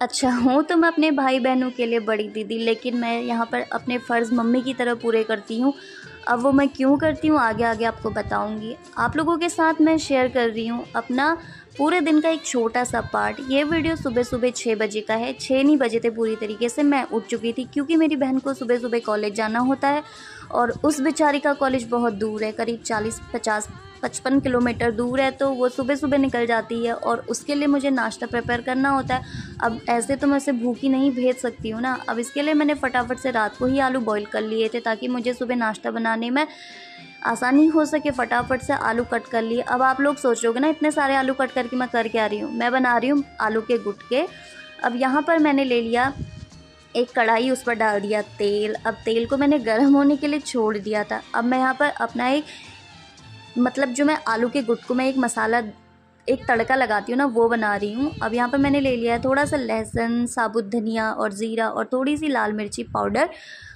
अच्छा हूँ तो मैं अपने भाई बहनों के लिए बड़ी दीदी, लेकिन मैं यहाँ पर अपने फ़र्ज़ मम्मी की तरह पूरे करती हूँ। अब वो मैं क्यों करती हूँ आगे आगे आपको बताऊँगी। आप लोगों के साथ मैं शेयर कर रही हूँ अपना पूरे दिन का एक छोटा-सा पार्ट। ये वीडियो सुबह-सुबह 6 बजे का है। 6 नहीं बजे थे पूरी तरीके से, मैं उठ चुकी थी क्योंकि मेरी बहन को सुबह-सुबह कॉलेज जाना होता है और उस बेचारी का कॉलेज बहुत दूर है, करीब 40-50 55 किलोमीटर दूर है, तो वो सुबह-सुबह निकल जाती है और उसके लिए मुझे नाश्ता प्रिपेयर करना होता है। अब ऐसे तो मैं उसे भूखी नहीं भेज सकती हूँ ना। अब इसके लिए मैंने फटाफट से रात को ही आलू बॉईल कर लिए थे ताकि मुझे सुबह नाश्ता बनाने में आसानी हो सके। फटाफट से आलू कट कर लिए। अब आप लोग सोच रहे होगे ना इतने सारे आलू कट करके मैं कर क्या रही हूँ। मैं बना रही हूँ आलू के गुटके। अब यहाँ पर मैंने ले लिया एक कढ़ाई, उस पर डाल दिया तेल। अब तेल को मैंने गर्म होने के लिए छोड़ दिया था। अब मैं यहाँ पर अपना एक मतलब जो मैं आलू के गुटकों में एक मसाला, एक तड़का लगाती हूँ ना, वो बना रही हूँ। अब यहाँ पर मैंने ले लिया है थोड़ा सा लहसुन, साबुत धनिया और ज़ीरा और थोड़ी सी लाल मिर्ची पाउडर।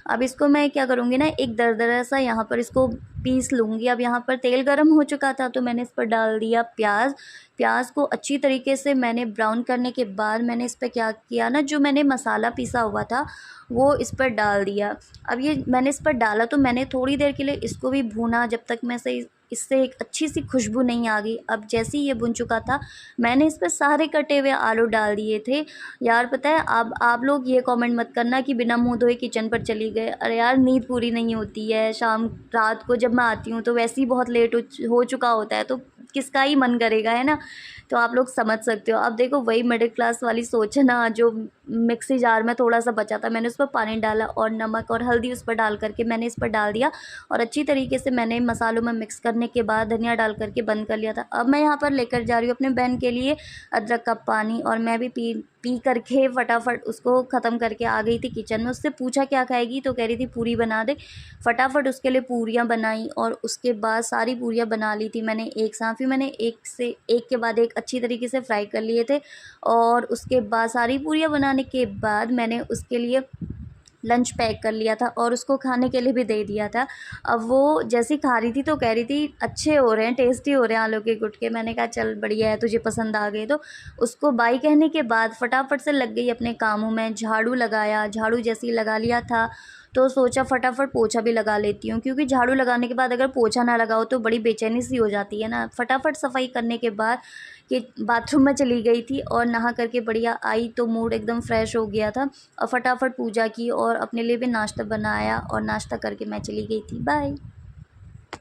अब इसको मैं क्या करूँगी ना, एक दरदरा सा यहाँ पर इसको पीस लूँगी। अब यहाँ पर तेल गरम हो चुका था तो मैंने इस पर डाल दिया प्याज। प्याज को अच्छी तरीके से मैंने ब्राउन करने के बाद मैंने इस पर क्या किया ना, जो मैंने मसाला पीसा हुआ था वो इस पर डाल दिया। अब ये मैंने इस पर डाला तो मैंने थोड़ी देर के लिए इसको भी भूना जब तक मैं से इससे एक अच्छी सी खुशबू नहीं आ गई। अब जैसे ही ये भुन चुका था मैंने इस पर सारे कटे हुए आलू डाल दिए थे। यार पता है, अब आप लोग ये कमेंट मत करना कि बिना मुंह धोए किचन पर चली गए। अरे यार, नींद पूरी नहीं होती है, शाम रात को जब मैं आती हूँ तो वैसे ही बहुत लेट हो चुका होता है, तो किसका ही मन करेगा, है ना। तो आप लोग समझ सकते हो। अब देखो वही मिडिल क्लास वाली सोच है ना, जो मिक्सी जार में थोड़ा सा बचा था मैंने उस पर पानी डाला और नमक और हल्दी उस पर डाल करके मैंने इस पर डाल दिया और अच्छी तरीके से मैंने मसालों में मिक्स करने के बाद धनिया डाल करके बंद कर लिया था। अब मैं यहाँ पर लेकर जा रही हूँ अपने बहन के लिए अदरक का पानी और मैं भी पी करके फटाफट उसको ख़त्म करके आ गई थी किचन में। उससे पूछा क्या खाएगी तो कह रही थी पूरी बना दे। फटाफट उसके लिए पूरियाँ बनाई और उसके बाद सारी पूरियाँ बना ली थी मैंने एक साथ ही। मैंने एक से एक के बाद एक अच्छी तरीके से फ्राई कर लिए थे और उसके बाद सारी पूरियाँ बनाने के बाद मैंने उसके लिए लंच पैक कर लिया था और उसको खाने के लिए भी दे दिया था। अब वो जैसी खा रही थी तो कह रही थी अच्छे हो रहे हैं, टेस्टी हो रहे हैं आलू के गुटके। मैंने कहा चल बढ़िया है, तुझे पसंद आ गए। तो उसको बाय कहने के बाद फटाफट से लग गई अपने कामों में। झाड़ू लगाया, झाड़ू जैसे ही लगा लिया था तो सोचा फटाफट पोछा भी लगा लेती हूँ, क्योंकि झाड़ू लगाने के बाद अगर पोछा ना लगाओ तो बड़ी बेचैनी सी हो जाती है ना। फटाफट सफाई करने के बाद कि बाथरूम में चली गई थी और नहा करके बढ़िया आई तो मूड एकदम फ्रेश हो गया था और फटाफट पूजा की और अपने लिए भी नाश्ता बनाया और नाश्ता करके मैं चली गई थी। बाय।